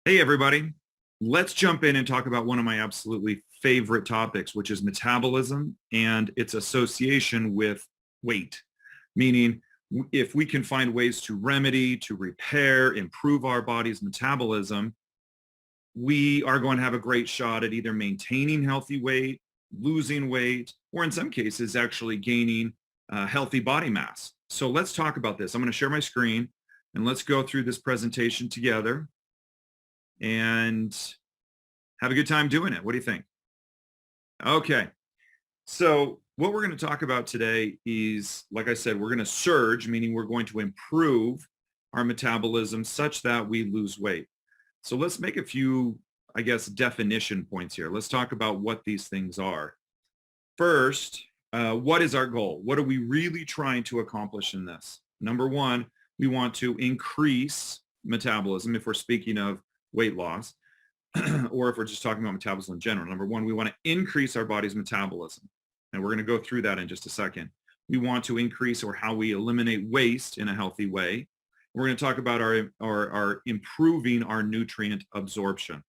Hey, everybody. Let's jump in and talk about one of my absolutely favorite topics, which is metabolism and its association with weight. Meaning, if we can find ways to remedy, to repair, improve our body's metabolism, we are going to have a great shot at either maintaining healthy weight, losing weight, or in some cases, actually gaining healthy body mass. So let's talk about this. I'm going to share my screen and let's go through this presentation together and have a good time doing it. What do you think? Okay. So what we're going to talk about today is, like I said, we're going to surge, meaning we're going to improve our metabolism such that we lose weight. So let's make a few, I guess, definition points here. Let's talk about what these things are. First, what is our goal? What are we really trying to accomplish in this? Number one, we want to increase metabolism if we're speaking of weight loss, or if we're just talking about metabolism in general. Number one, we want to increase our body's metabolism. And we're going to go through that in just a second. We want to increase or how we eliminate waste in a healthy way. We're going to talk about our improving our nutrient absorption.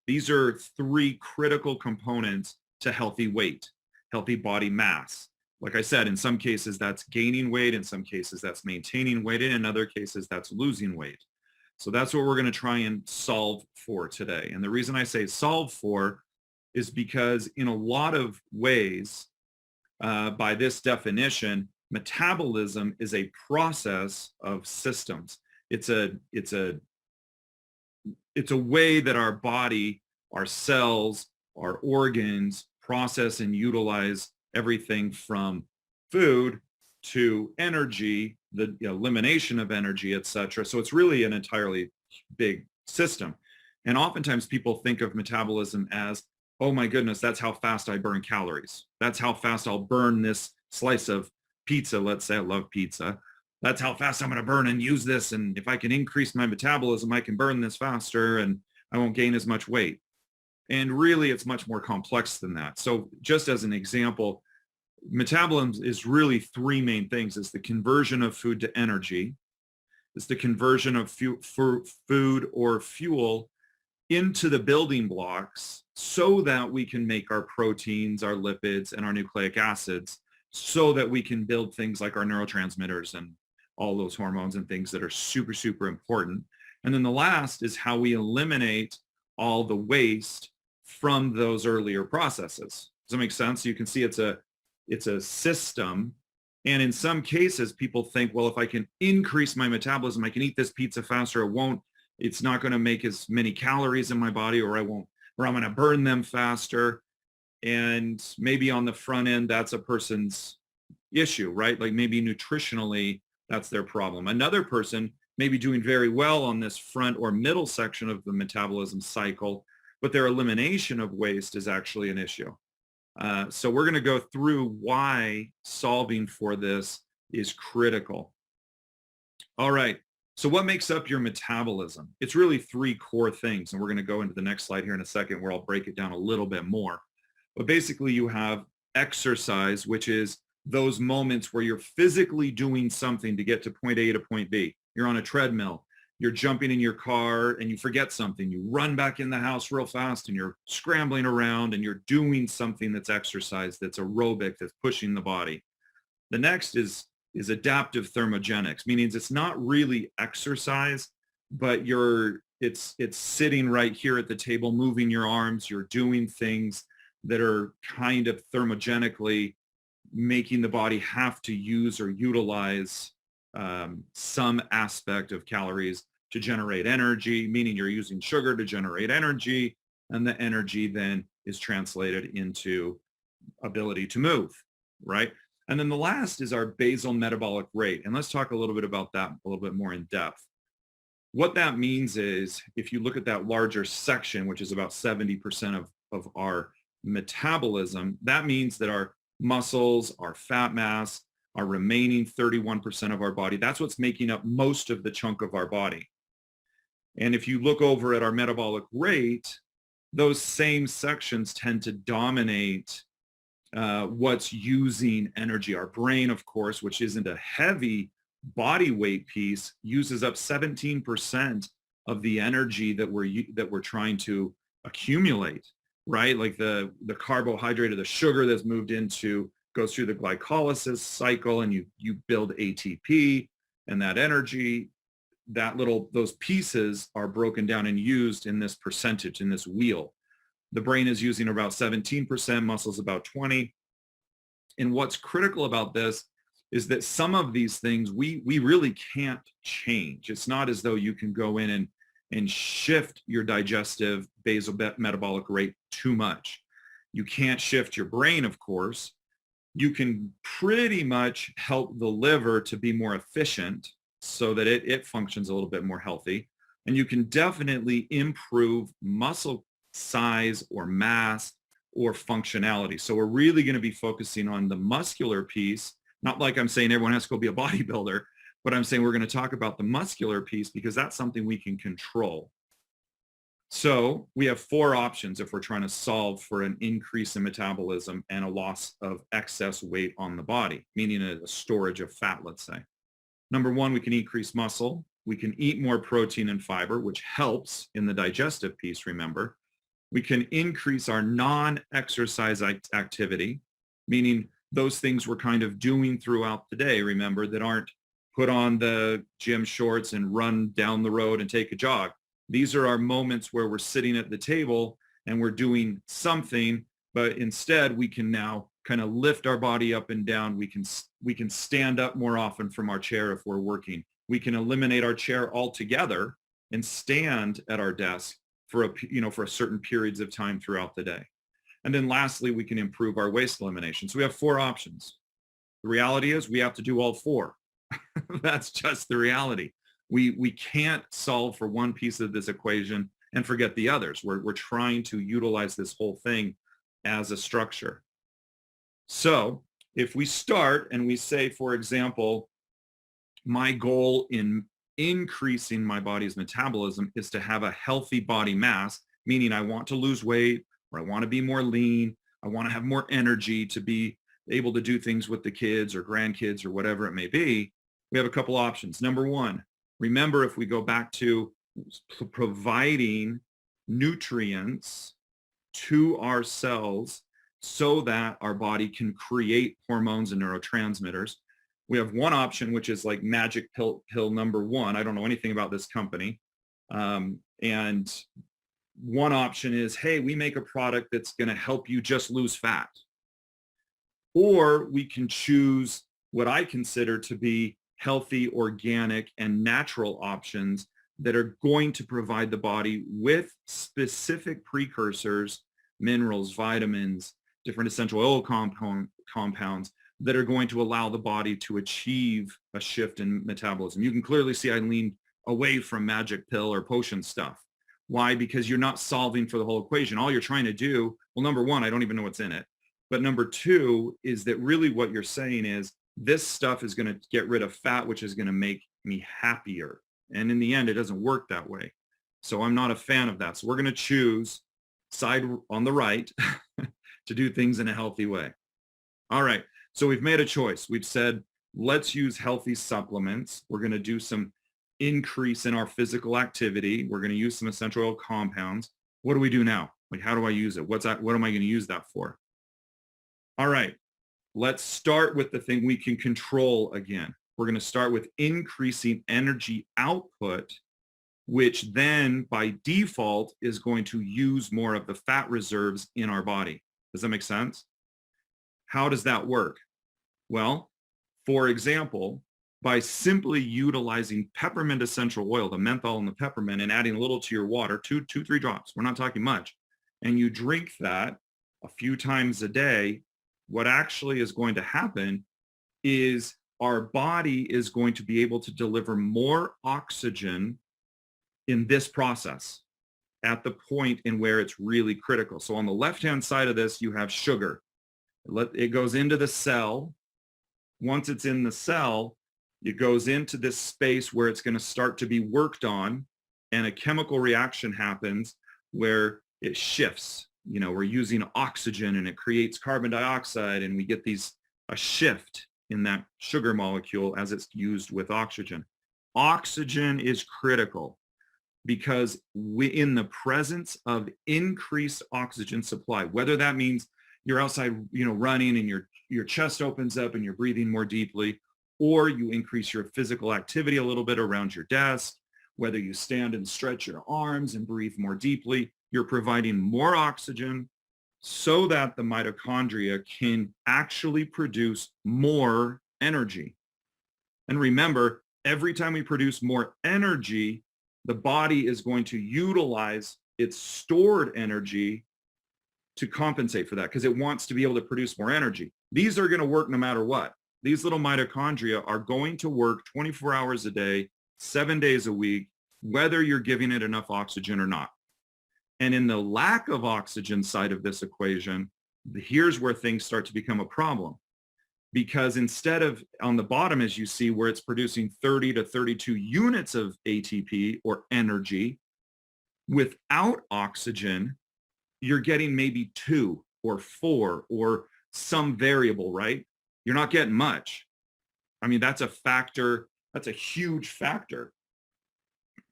These are three critical components to healthy weight, healthy body mass. Like I said, in some cases that's gaining weight, in some cases that's maintaining weight, and in other cases that's losing weight. So that's what we're going to try and solve for today. And the reason I say solve for is because in a lot of ways, by this definition, metabolism is a process of systems. It's a way that our body, our cells, our organs process and utilize everything from food to energy, the elimination of energy, etc. So it's really an entirely big system. And oftentimes people think of metabolism as, oh my goodness, that's how fast I burn calories. That's how fast I'll burn this slice of pizza. Let's say I love pizza. That's how fast I'm going to burn and use this. And if I can increase my metabolism, I can burn this faster and I won't gain as much weight. And really, it's much more complex than that. So just as an example, metabolism is really three main things. It's the conversion of food to energy. It's the conversion of food or fuel into the building blocks so that we can make our proteins, our lipids, and our nucleic acids so that we can build things like our neurotransmitters and all those hormones and things that are super, super important. And then the last is how we eliminate all the waste from those earlier processes. Does that make sense? You can see it's a system. And in some cases, people think, well, if I can increase my metabolism, I can eat this pizza faster. It's not going to make as many calories in my body, or I'm going to burn them faster. And maybe on the front end, that's a person's issue, right? Like maybe nutritionally, that's their problem. Another person may be doing very well on this front or middle section of the metabolism cycle, but their elimination of waste is actually an issue. So we're going to go through why solving for this is critical. All right. So what makes up your metabolism? It's really three core things. And we're going to go into the next slide here in a second where I'll break it down a little bit more. But basically you have exercise, which is those moments where you're physically doing something to get to point A to point B. You're on a treadmill. You're jumping in your car and you forget something. You run back in the house real fast and you're scrambling around and you're doing something that's exercise, that's aerobic, that's pushing the body. The next is adaptive thermogenics, meaning it's not really exercise, but it's sitting right here at the table, moving your arms. You're doing things that are kind of thermogenically making the body have to use or utilize some aspect of calories to generate energy, meaning you're using sugar to generate energy, and the energy then is translated into ability to move, right? And then the last is our basal metabolic rate. And let's talk a little bit about that a little bit more in depth. What that means is if you look at that larger section, which is about 70% of our metabolism, that means that our muscles, our fat mass, our remaining 31% of our body, that's what's making up most of the chunk of our body. And if you look over at our metabolic rate, those same sections tend to dominate what's using energy. Our brain, of course, which isn't a heavy body weight piece, uses up 17% of the energy that we're trying to accumulate, right? Like the carbohydrate or the sugar that's moved into goes through the glycolysis cycle, and you build ATP, and that energy, those pieces are broken down and used in this percentage, in this wheel. The brain is using about 17%, muscles about 20. And what's critical about this is that some of these things we really can't change. It's not as though you can go in and shift your digestive basal metabolic rate too much. You can't shift your brain, of course. You can pretty much help the liver to be more efficient so that it functions a little bit more healthy. And you can definitely improve muscle size or mass or functionality. So we're really going to be focusing on the muscular piece. Not like I'm saying everyone has to go be a bodybuilder, but I'm saying we're going to talk about the muscular piece because that's something we can control. So we have 4 options if we're trying to solve for an increase in metabolism and a loss of excess weight on the body, meaning a storage of fat, let's say. Number 1, we can increase muscle. We can eat more protein and fiber, which helps in the digestive piece, remember. We can increase our non-exercise activity, meaning those things we're kind of doing throughout the day, remember, that aren't put on the gym shorts and run down the road and take a jog. These are our moments where we're sitting at the table and we're doing something, but instead we can now kind of lift our body up and down. We can stand up more often from our chair if we're working. We can eliminate our chair altogether and stand at our desk for a certain periods of time throughout the day. And then lastly, we can improve our waste elimination. So we have 4 options. The reality is we have to do all 4. That's just the reality. We can't solve for one piece of this equation and forget the others. We're trying to utilize this whole thing as a structure. So if we start and we say, for example, my goal in increasing my body's metabolism is to have a healthy body mass, meaning I want to lose weight, or I want to be more lean, I want to have more energy to be able to do things with the kids or grandkids or whatever it may be, we have a couple options. Number 1, remember, if we go back to providing nutrients to our cells so that our body can create hormones and neurotransmitters, we have one option, which is like magic pill number 1. I don't know anything about this company. And one option is, hey, we make a product that's going to help you just lose fat. Or we can choose what I consider to be healthy, organic, and natural options that are going to provide the body with specific precursors, minerals, vitamins, different essential oil compounds that are going to allow the body to achieve a shift in metabolism. You can clearly see I lean away from magic pill or potion stuff. Why? Because you're not solving for the whole equation. All you're trying to do, well, number 1, I don't even know what's in it. But number 2 is that really what you're saying is this stuff is going to get rid of fat, which is going to make me happier. And in the end, it doesn't work that way. So I'm not a fan of that. So we're going to choose side on the right to do things in a healthy way. All right. So we've made a choice. We've said, let's use healthy supplements. We're going to do some increase in our physical activity. We're going to use some essential oil compounds. What do we do now? Like, how do I use it? What am I going to use that for? All right. Let's start with the thing we can control again. We're going to start with increasing energy output, which then by default is going to use more of the fat reserves in our body. Does that make sense? How does that work? Well, for example, by simply utilizing peppermint essential oil, the menthol and the peppermint, and adding a little to your water, 2-3 drops, we're not talking much, and you drink that a few times a day, what actually is going to happen is our body is going to be able to deliver more oxygen in this process at the point in where it's really critical. So on the left-hand side of this, you have sugar. It goes into the cell. Once it's in the cell, it goes into this space where it's going to start to be worked on, and a chemical reaction happens where it shifts. We're using oxygen and it creates carbon dioxide, and we get a shift in that sugar molecule as it's used with oxygen. Oxygen is critical. because in the presence of increased oxygen supply, whether that means you're outside, running and your chest opens up and you're breathing more deeply, or you increase your physical activity a little bit around your desk, whether you stand and stretch your arms and breathe more deeply, you're providing more oxygen so that the mitochondria can actually produce more energy. And remember, every time we produce more energy, the body is going to utilize its stored energy to compensate for that because it wants to be able to produce more energy. These are going to work no matter what. These little mitochondria are going to work 24 hours a day, 7 days a week, whether you're giving it enough oxygen or not. And in the lack of oxygen side of this equation, here's where things start to become a problem. Because instead of on the bottom, as you see, where it's producing 30 to 32 units of ATP or energy, without oxygen, you're getting maybe 2 or 4 or some variable, right? You're not getting much. I mean, that's a factor. That's a huge factor,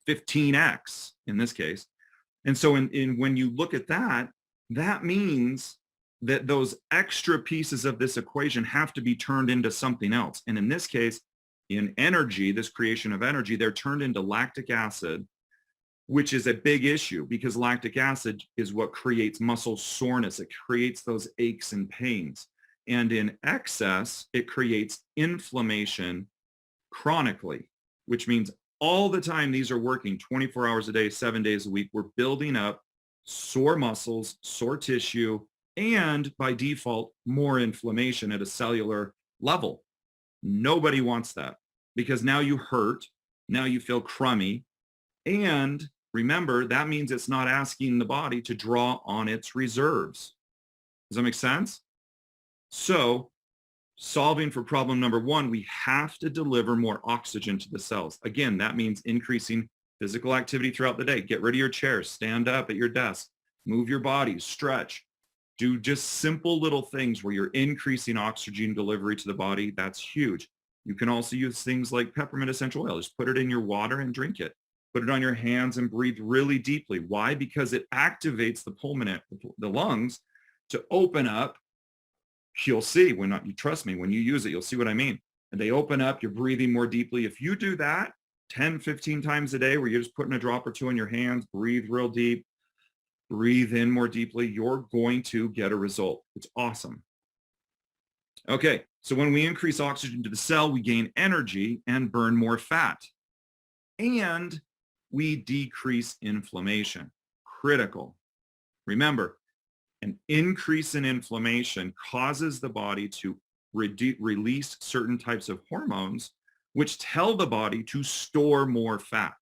15x in this case. And so when you look at that, that means that those extra pieces of this equation have to be turned into something else. And in this case, in energy, this creation of energy, they're turned into lactic acid, which is a big issue because lactic acid is what creates muscle soreness. It creates those aches and pains. And in excess, it creates inflammation chronically, which means all the time these are working 24 hours a day, 7 days a week, we're building up sore muscles, sore tissue, and by default, more inflammation at a cellular level. Nobody wants that because now you hurt, now you feel crummy, and remember, that means it's not asking the body to draw on its reserves. Does that make sense? So solving for problem number 1, we have to deliver more oxygen to the cells. Again, that means increasing physical activity throughout the day. Get rid of your chair, stand up at your desk, move your body, stretch. Do just simple little things where you're increasing oxygen delivery to the body. That's huge. You can also use things like peppermint essential oil. Just put it in your water and drink it. Put it on your hands and breathe really deeply. Why? Because it activates the lungs to open up. You'll see you trust me, when you use it, you'll see what I mean. And they open up, you're breathing more deeply. If you do that 10, 15 times a day where you're just putting a drop or two in your hands, breathe real deep, breathe in more deeply, you're going to get a result. It's awesome. Okay, so when we increase oxygen to the cell, we gain energy and burn more fat. And we decrease inflammation. Critical. Remember, an increase in inflammation causes the body to release certain types of hormones, which tell the body to store more fat.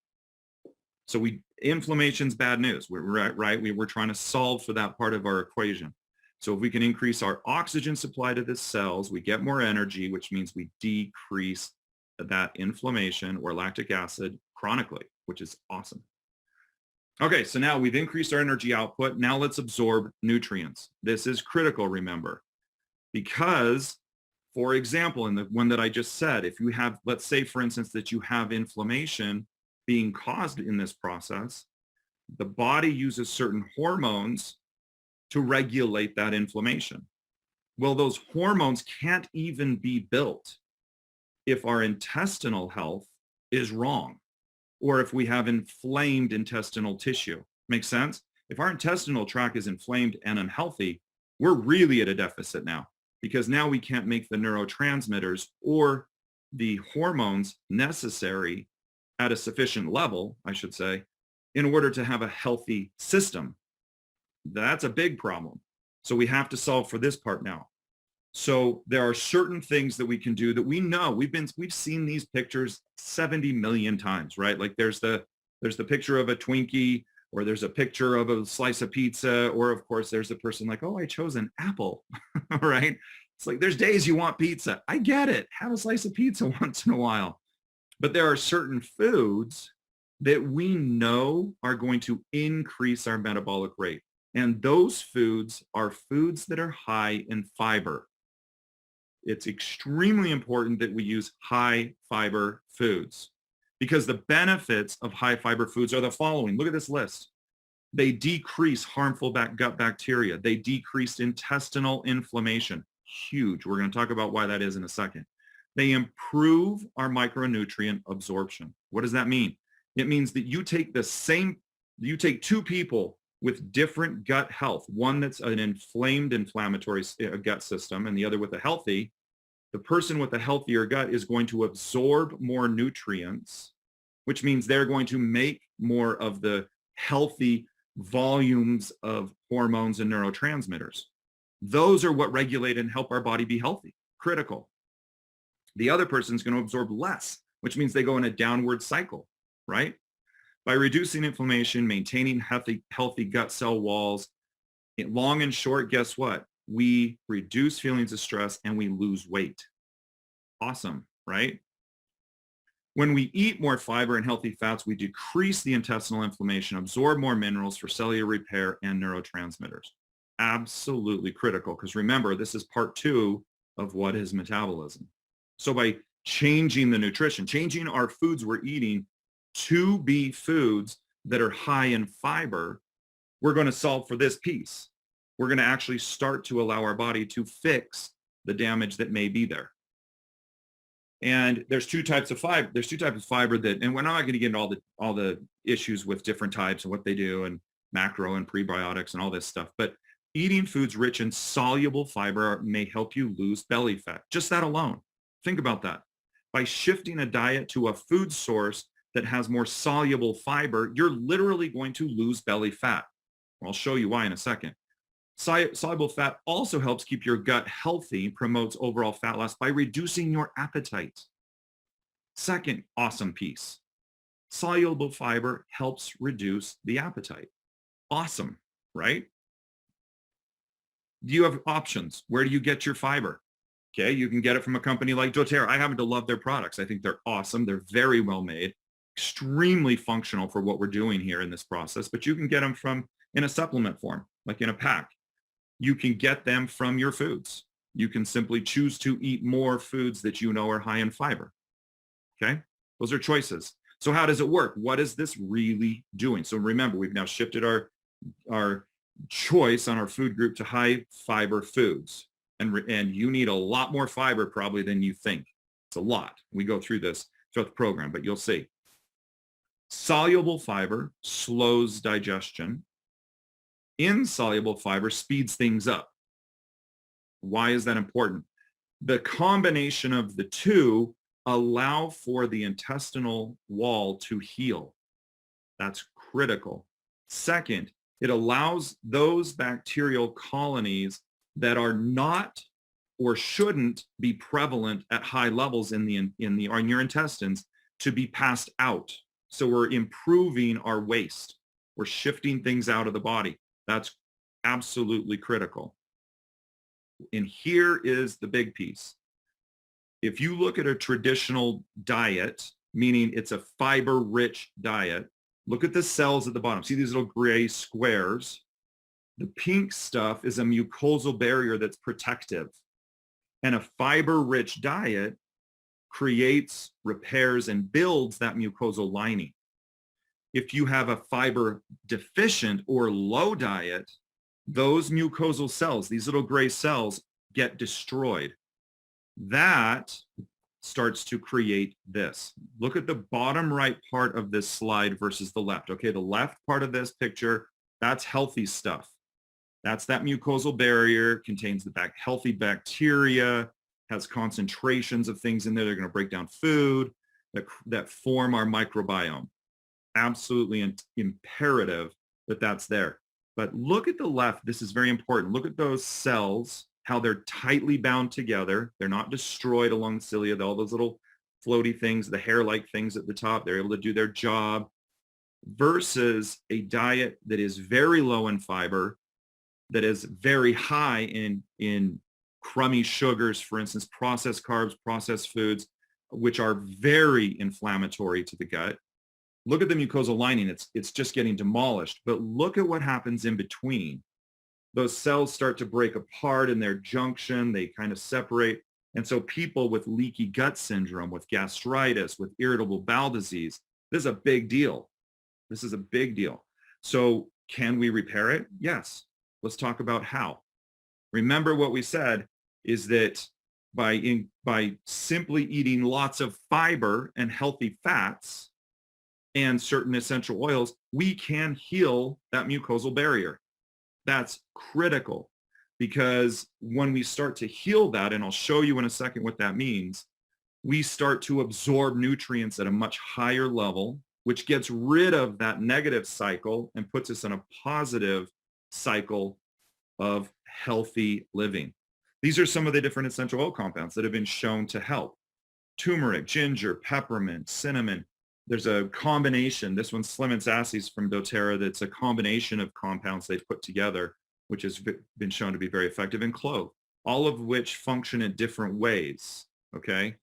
So inflammation's bad news. We're trying to solve for that part of our equation. So if we can increase our oxygen supply to the cells, we get more energy, which means we decrease that inflammation or lactic acid chronically, which is awesome. Okay, so now we've increased our energy output. Now let's absorb nutrients. This is critical, remember, because, for example, in the one that I just said, if you have, let's say, for instance, that you have inflammation being caused in this process, the body uses certain hormones to regulate that inflammation. Well, those hormones can't even be built if our intestinal health is wrong, or if we have inflamed intestinal tissue. Make sense? If our intestinal tract is inflamed and unhealthy, we're really at a deficit now, because now we can't make the neurotransmitters or the hormones necessary at a sufficient level, I should say, in order to have a healthy system. That's a big problem. So we have to solve for this part now. So there are certain things that we can do that we know. We've seen these pictures 70 million times, right? Like there's the picture of a Twinkie, or there's a picture of a slice of pizza, or of course there's the person like, oh, I chose an apple, right? It's like there's days you want pizza. I get it. Have a slice of pizza once in a while. But there are certain foods that we know are going to increase our metabolic rate. And those foods are foods that are high in fiber. It's extremely important that we use high fiber foods. because the benefits of high fiber foods are the following. Look at this list. They decrease harmful gut bacteria. They decrease intestinal inflammation. Huge. We're going to talk about why that is in a second. They improve our micronutrient absorption. What does that mean? It means that you take two people with different gut health, one that's an inflamed inflammatory gut system and the other with a healthy. The person with a healthier gut is going to absorb more nutrients, which means they're going to make more of the healthy volumes of hormones and neurotransmitters. Those are what regulate and help our body be healthy, critical. The other person's going to absorb less, which means they go in a downward cycle, right? By reducing inflammation, maintaining healthy gut cell walls, long and short, guess what? We reduce feelings of stress and we lose weight. Awesome, right? When we eat more fiber and healthy fats, we decrease the intestinal inflammation, absorb more minerals for cellular repair and neurotransmitters. Absolutely critical, because remember, this is part 2 of what is metabolism. So by changing the nutrition, changing our foods we're eating to be foods that are high in fiber, we're going to solve for this piece. We're going to actually start to allow our body to fix the damage that may be there. And there's two types of fiber. There's two types of fiber that, and we're not going to get into all the issues with different types and what they do and macro and prebiotics and all this stuff. But eating foods rich in soluble fiber may help you lose belly fat. Just that alone. Think about that. By shifting a diet to a food source that has more soluble fiber, you're literally going to lose belly fat. I'll show you why in a second. Soluble fat also helps keep your gut healthy, promotes overall fat loss by reducing your appetite. Second awesome piece. Soluble fiber helps reduce the appetite. Awesome, right? You have options. Where do you get your fiber? Okay, you can get it from a company like doTERRA. I happen to love their products. I think they're awesome. They're very well made, extremely functional for what we're doing here in this process, but you can get them in a supplement form, like in a pack. You can get them from your foods. You can simply choose to eat more foods that you know are high in fiber. Okay, those are choices. So how does it work? What is this really doing? So remember, we've now shifted our choice on our food group to high fiber foods. And you need a lot more fiber probably than you think. It's a lot. We go through this throughout the program, but you'll see. Soluble fiber slows digestion. Insoluble fiber speeds things up. Why is that important? The combination of the two allow for the intestinal wall to heal. That's critical. Second, it allows those bacterial colonies that are not or shouldn't be prevalent at high levels in your intestines to be passed out. So we're improving our waste. We're shifting things out of the body. That's absolutely critical. And here is the big piece. If you look at a traditional diet, meaning it's a fiber-rich diet, look at the cells at the bottom. See these little gray squares? The pink stuff is a mucosal barrier that's protective. And a fiber-rich diet creates, repairs, and builds that mucosal lining. If you have a fiber deficient or low diet, those mucosal cells, these little gray cells, get destroyed. That starts to create this. Look at the bottom right part of this slide versus the left. Okay, the left part of this picture, that's healthy stuff. That's that mucosal barrier, contains the healthy bacteria, has concentrations of things in there that are going to break down food, that form our microbiome. Absolutely imperative that that's there. But look at the left. This is very important. Look at those cells, how they're tightly bound together. They're not destroyed along the cilia. All those little floaty things, the hair-like things at the top, they're able to do their job, versus a diet that is very low in fiber, that is very high in crummy sugars, for instance, processed carbs, processed foods, which are very inflammatory to the gut. Look at the mucosal lining. It's just getting demolished. But look at what happens in between. Those cells start to break apart in their junction. They kind of separate. And so people with leaky gut syndrome, with gastritis, with irritable bowel disease, this is a big deal. This is a big deal. So can we repair it? Yes. Let's talk about how. Remember what we said is that by simply eating lots of fiber and healthy fats and certain essential oils, we can heal that mucosal barrier. That's critical, because when we start to heal that, and I'll show you in a second what that means, we start to absorb nutrients at a much higher level, which gets rid of that negative cycle and puts us in a positive cycle of healthy living. These are some of the different essential oil compounds that have been shown to help. Turmeric, ginger, peppermint, cinnamon. There's a combination. This one's Slimans Asses from doTERRA. That's a combination of compounds they've put together, which has been shown to be very effective, in clove, all of which function in different ways, okay?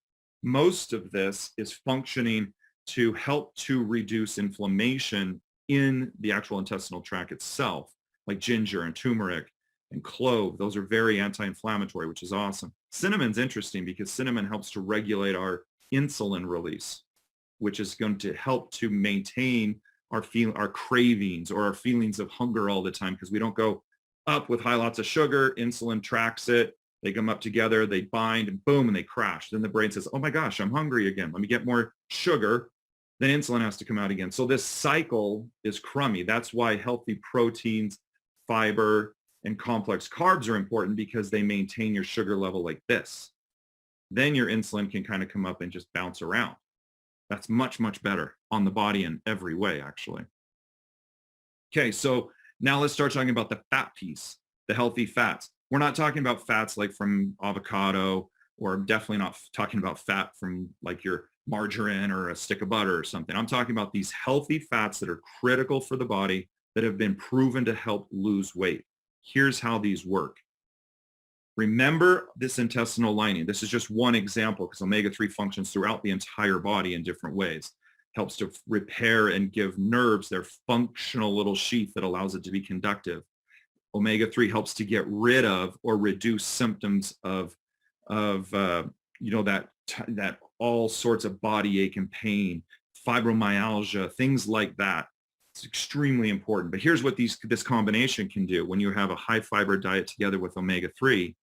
Most of this is functioning to help to reduce inflammation in the actual intestinal tract itself, like ginger and turmeric and clove. Those are very anti-inflammatory, which is awesome. Cinnamon's interesting because cinnamon helps to regulate our insulin release, which is going to help to maintain our cravings or our feelings of hunger all the time, because we don't go up with lots of sugar. Insulin tracks it. They come up together, they bind, and boom, and they crash. Then the brain says, oh my gosh, I'm hungry again. Let me get more sugar. Then insulin has to come out again. So this cycle is crummy. That's why healthy proteins, fiber, and complex carbs are important, because they maintain your sugar level like this. Then your insulin can kind of come up and just bounce around. That's much, much better on the body in every way, actually. Okay, so now let's start talking about the fat piece, the healthy fats. We're not talking about fats like from avocado, or definitely not talking about fat from like your margarine or a stick of butter or something. I'm talking about these healthy fats that are critical for the body, that have been proven to help lose weight. Here's how these work. Remember this intestinal lining. This is just one example, because omega-3 functions throughout the entire body in different ways. Helps to repair and give nerves their functional little sheath that allows it to be conductive. Omega-3 helps to get rid of or reduce symptoms of that all sorts of body ache and pain, fibromyalgia, things like that. It's extremely important. But here's what this combination can do. When you have a high fiber diet together with omega-3,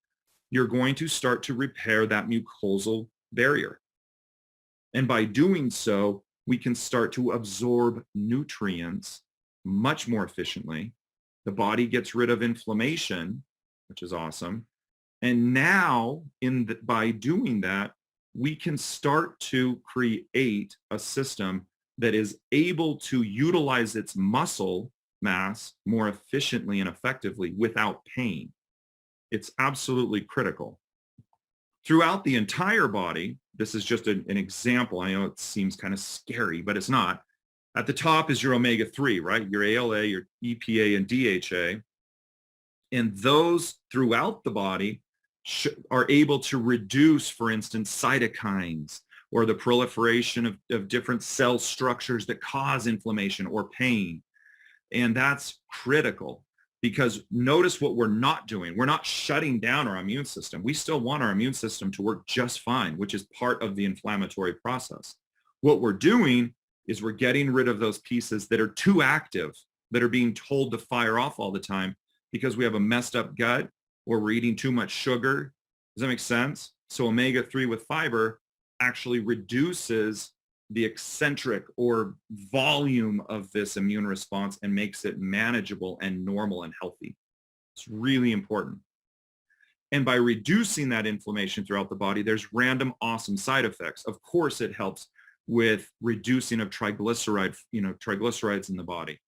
you're going to start to repair that mucosal barrier. And by doing so, we can start to absorb nutrients much more efficiently. The body gets rid of inflammation, which is awesome. And now, by doing that, we can start to create a system that is able to utilize its muscle mass more efficiently and effectively without pain. It's absolutely critical. Throughout the entire body, this is just an example. I know it seems kind of scary, but it's not. At the top is your omega-3, right? Your ALA, your EPA, and DHA. And those throughout the body are able to reduce, for instance, cytokines, or the proliferation of different cell structures that cause inflammation or pain. And that's critical, because notice what we're not doing. We're not shutting down our immune system. We still want our immune system to work just fine, which is part of the inflammatory process. What we're doing is we're getting rid of those pieces that are too active, that are being told to fire off all the time because we have a messed up gut, or we're eating too much sugar. Does that make sense? So omega-3 with fiber actually reduces the eccentric or volume of this immune response and makes it manageable and normal and healthy. It's really important. And by reducing that inflammation throughout the body, there's random awesome side effects. Of course, it helps with reducing of triglycerides in the body,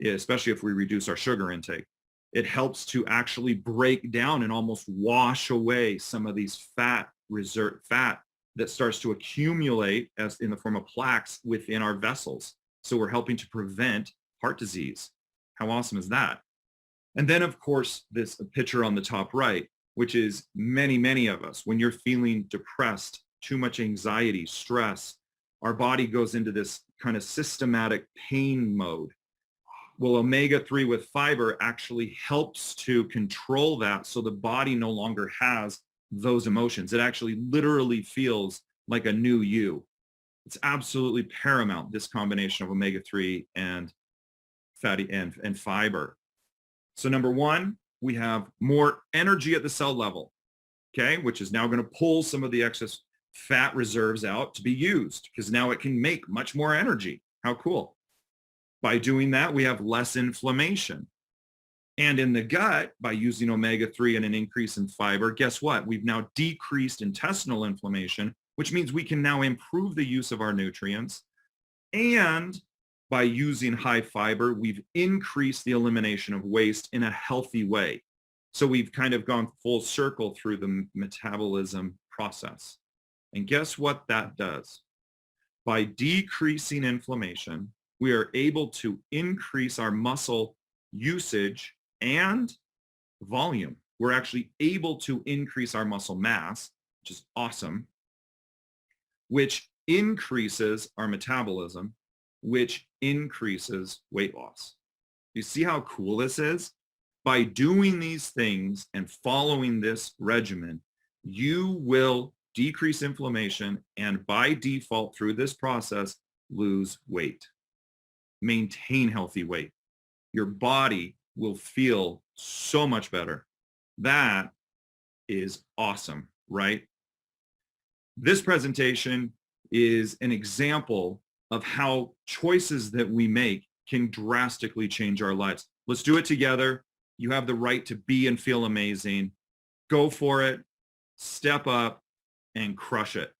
especially if we reduce our sugar intake. It helps to actually break down and almost wash away some of these fat that starts to accumulate as in the form of plaques within our vessels. So we're helping to prevent heart disease. How awesome is that? And then, of course, this picture on the top right, which is many of us, when you're feeling depressed, too much anxiety, stress, our body goes into this kind of systematic pain mode. Well, omega-3 with fiber actually helps to control that, so the body no longer has those emotions. It actually literally feels like a new you. It's absolutely paramount, this combination of omega-3 and fatty and fiber. So number one, we have more energy at the cell level, okay, which is now going to pull some of the excess fat reserves out to be used because now it can make much more energy. How cool. By doing that, we have less inflammation. And in the gut, by using omega-3 and an increase in fiber, guess what? We've now decreased intestinal inflammation, which means we can now improve the use of our nutrients. And by using high fiber, we've increased the elimination of waste in a healthy way. So we've kind of gone full circle through the metabolism process. And guess what that does? By decreasing inflammation, we are able to increase our muscle usage and volume. We're actually able to increase our muscle mass, which is awesome, which increases our metabolism, which increases weight loss. You see how cool this is? By doing these things and following this regimen, you will decrease inflammation and by default through this process, lose weight. Maintain healthy weight. Your body will feel so much better. That is awesome, right? This presentation is an example of how choices that we make can drastically change our lives. Let's do it together. You have the right to be and feel amazing. Go for it, step up, and crush it.